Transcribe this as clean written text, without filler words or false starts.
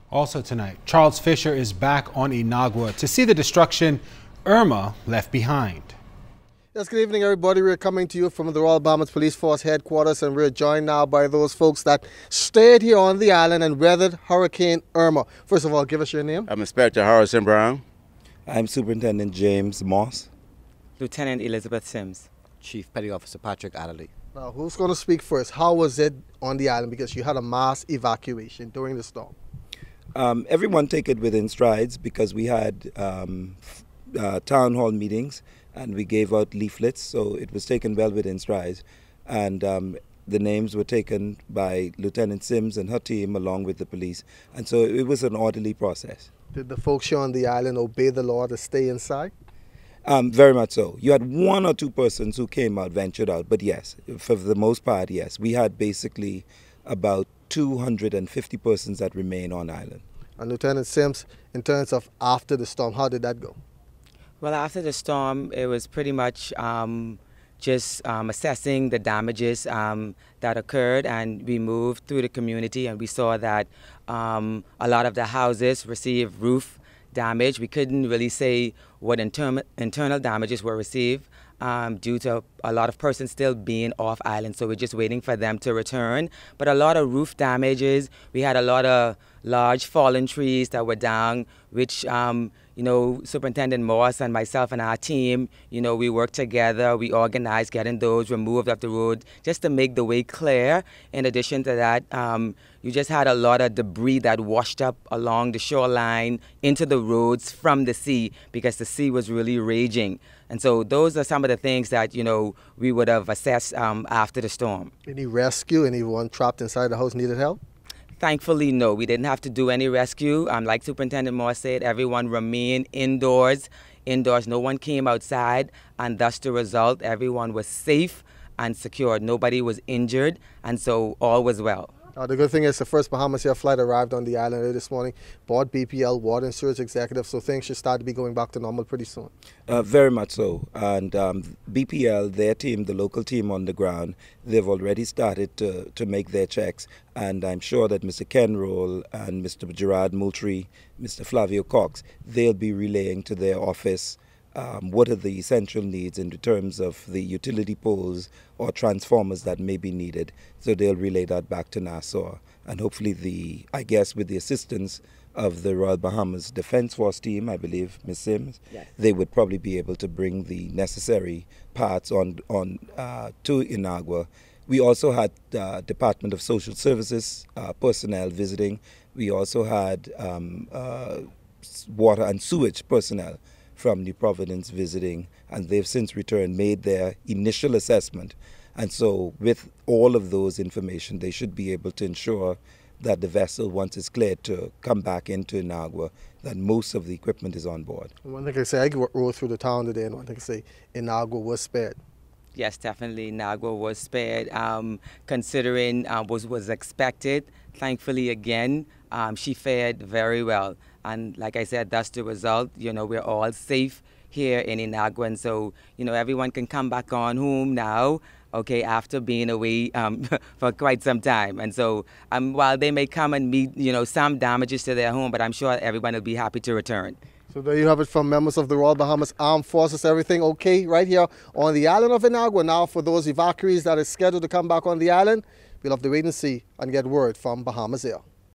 Also tonight, Charles Fisher is back on Inagua to see the destruction Irma left behind. Yes, good evening, everybody. We're coming to you from the Royal Bahamas Police Force headquarters, and we're joined now by those folks that stayed here on the island and weathered Hurricane Irma. First of all, give us your name. I'm Inspector Harrison Brown. I'm Superintendent James Moss. Lieutenant Elizabeth Sims. Chief Petty Officer Patrick Adderley. Now, who's going to speak first? How was it on the island? Because you had a mass evacuation during the storm. Everyone take it within strides because we had town hall meetings and we gave out leaflets, so it was taken well within strides. And the names were taken by Lieutenant Sims and her team along with the police. And so it was an orderly process. Did the folks here on the island obey the law to stay inside? Very much so. You had one or two persons who came out, ventured out, but yes, for the most part, yes. We had basically about 250 persons that remain on island. And Lieutenant Sims, in terms of after the storm, how did that go? Well, after the storm, it was pretty much just assessing the damages that occurred, and we moved through the community and we saw that a lot of the houses received roof damage. We couldn't really say what internal damages were received due to a lot of persons still being off island, so we're just waiting for them to return. But a lot of roof damages. We had a lot of large fallen trees that were down, which you know, Superintendent Moss and myself and our team, you know, we worked together, we organized getting those removed off the road just to make the way clear. In addition to that, you just had a lot of debris that washed up along the shoreline into the roads from the sea because the sea was really raging. And so those are some of the things that, you know, we would have assessed after the storm. Any rescue? Anyone trapped inside the house needed help? Thankfully, no. We didn't have to do any rescue. Like Superintendent Moore said, everyone remained indoors. No one came outside, and thus the result, everyone was safe and secure. Nobody was injured, and so all was well. The good thing is the first Bahamas Air flight arrived on the island early this morning. Board BPL, water and sewage executive, so things should start to be going back to normal pretty soon. Very much so. And BPL, their team, the local team on the ground, they've already started to make their checks. And I'm sure that Mr. Ken Roll and Mr. Gerard Moultrie, Mr. Flavio Cox, they'll be relaying to their office what are the essential needs in terms of the utility poles or transformers that may be needed. So they'll relay that back to Nassau. And hopefully, I guess with the assistance of the Royal Bahamas Defense Force team, I believe, Ms. Sims, yes, they would probably be able to bring the necessary parts on to Inagua. We also had Department of Social Services personnel visiting. We also had water and sewage personnel from New Providence visiting, and they've since returned, made their initial assessment. And so with all of those information, they should be able to ensure that the vessel, once it's cleared to come back into Inagua, that most of the equipment is on board. One thing I say, I rode through the town today, and one thing I say, Inagua was spared. Yes, definitely, Inagua was spared, considering what was expected. Thankfully, again, she fared very well. And like I said, that's the result. You know, we're all safe here in Inagua, and so, you know, everyone can come back on home now, okay, after being away for quite some time. And so while they may come and meet, you know, some damages to their home, but I'm sure everyone will be happy to return. So there you have it from members of the Royal Bahamas Armed Forces. Everything okay right here on the island of Inagua. Now for those evacuees that are scheduled to come back on the island, we'll have to wait and see and get word from Bahamas Air.